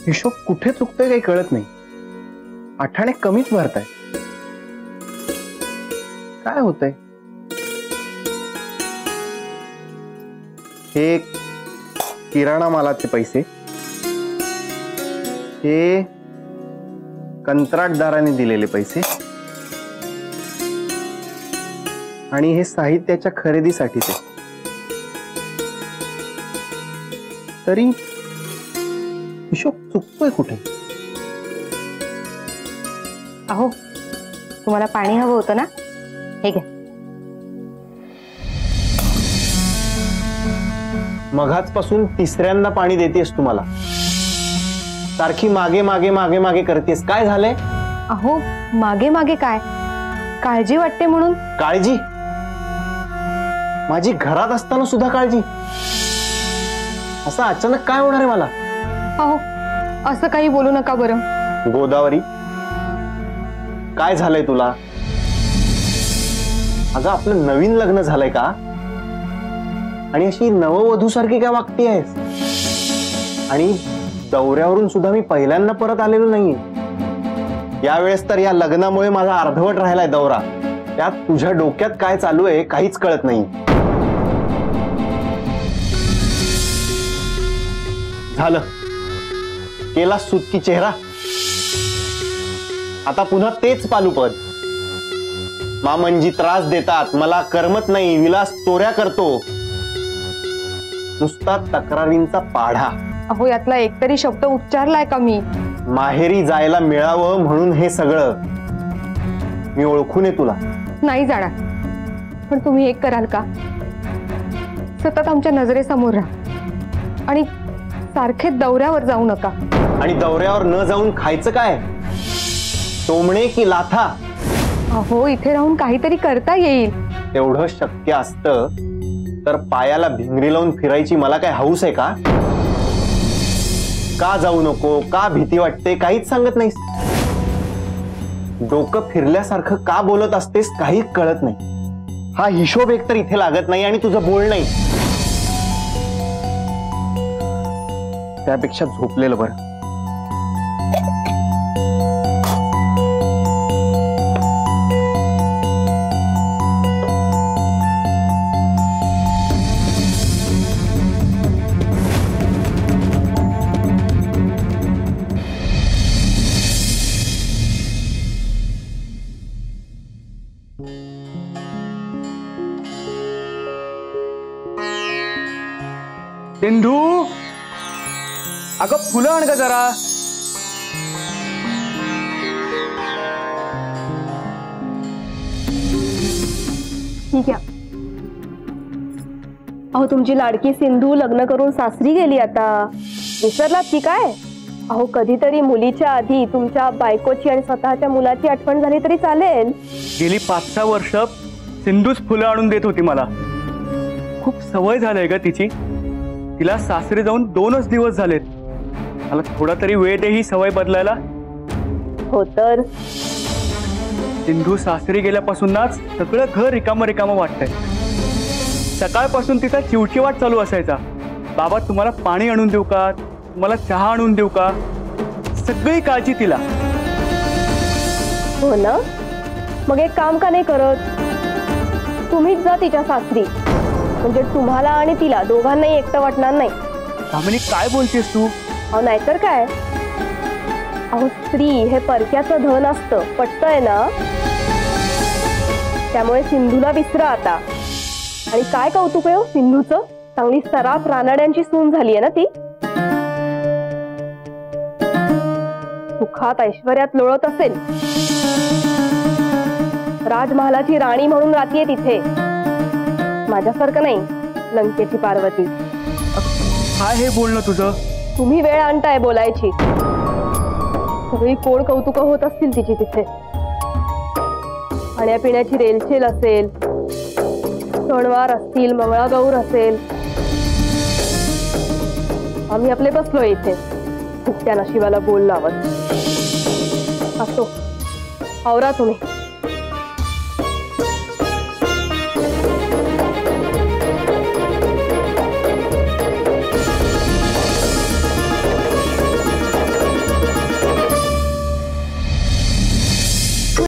हिशोब कुठे चुकतोय काही कळत नाही. आठाणे कमीच भरताय. काय होतंय? हे किराणा मालाचे पैसे, हे कंत्राटदाराने दिलेले पैसे आणि हे साहित्याच्या खरेदीसाठीचे. तरी हिशोब चुकतोय कुठे? अहो, तुम्हाला पाणी हवं होतं ना? हे घ्या. मघाचपासून तिसऱ्यांदा पाणी देतेस तुम्हाला. सारखी मागे मागे मागे मागे करतेस. काय झालंय? अहो, मागे मागे काय? काळजी वाटते म्हणून. काळजी? माझी घरात असताना सुद्धा काळजी? असं अचानक काय होणार आहे मला? अहो, असं काही बोलू नका बरं. गोदावरी, काय झालंय तुला? अगं, आपलं नवीन लग्न झालंय का? आणि अशी नववधूसारखी काय वागतेयस? आणि दौऱ्यावरून सुद्धा मी पहिल्यांदा परत आलेलो नाहीये. यावेळेस तर या लग्नामुळे माझा अर्धवट राहिलाय दौरा. त्यात तुझ्या डोक्यात काय चालू आहे काहीच कळत नाही. झालं, केला सुटकी चेहरा. आता पुन्हा तेच पालूपद. मामंजी त्रास देतात, मला करमत नाही, विलास चोऱ्या करतो. नुसता तक्रारींचा पाढा. अहो, यातला एकतरी शब्द उच्चारलाय का मी? माहेरी जायला मिळावं म्हणून हे सगळं. मी ओळखून आहे तुला. नाही जाणार, पण तुम्ही एक कराल का? सतत आमच्या नजरेसमोर राहा आणि सारखे दौऱ्यावर जाऊ नका. आणि दौऱ्यावर न जाऊन खायचं काय? टोमणे की लाथा? अहो, इथे राहून काहीतरी करता येईल. एवढं शक्य असतं तर पायाला भिंगरी लावून फिरायची मला काय हौस आहे का? का जाऊ नको, का भीती वाटते, काहीच सांगत नाहीस. डोकं फिरल्यासारखं का बोलत असतेस काही कळत नाही. हा हिशोब एकतर इथे लागत नाही आणि तुझं बोल नाही. त्यापेक्षा झोपलेलं बरं. सिंधू, अगं फुलं आण का जरा. ठीक आहे. अहो, तुमची लाडकी सिंधू लग्न करून सासरी गेली. आता विसरलात की काय? अहो, कधीतरी मुलीच्या आधी तुमच्या बायकोची आणि स्वतःच्या मुलाची आठवण झाली तरी चालेल. गेली 5-6 वर्ष सिंधूच फुलं आणून देत होती मला. खूप सवय झालीय ग तिची. तिला सासरी जाऊन 2च दिवस झालेत. मला थोडा तरी वेळ दे ही सवय बदलायला. हो तर. सिंधू सासरी गेल्यापासूनच सगळं घर रिकामं रिकामं वाटतंय. सकाळपासून तिचा चिवचिवाट चालू असायचा. बाबा, तुम्हाला पाणी आणून देऊ का? तुम्हाला चहा आणून देऊ का? सगळी काळजी तिला. हो ना, मग एक काम का नाही करत? तुम्हीच जा तिच्या सासरी. म्हणजे तुम्हाला आणि तिला दोघांनाही एकटं वाटणार नाही. कामिनी, काय बोलतेस तू? अहो, नाहीतर काय. अहो, स्त्री हे परक्याचं धन असतं, पटतंय ना? त्यामुळे सिंधूला विसरा आता. आणि काय कौतुक आहे सिंधूचं, चांगली सराफ रानड्यांची सून झाली आहे ना ती. सुखात ऐश्वर्यात लोळत असेल. राजमहालाची राणी म्हणून राहतीये तिथे. माझ्यासारखं नाही, लंकेची पार्वती. काय हे बोलणं तुझं? तुम्ही वेळ आणताय बोलायची. सगळी कोण कौतुक होत असतील तिची तिथे. खाण्यापिण्याची रेलचेल असेल, सणवार असतील, मंगळागौर असेल. आम्ही आपले बसलोय इथे फुकट्या नशिबाला बोल लावत. असो, आवरा तुम्ही.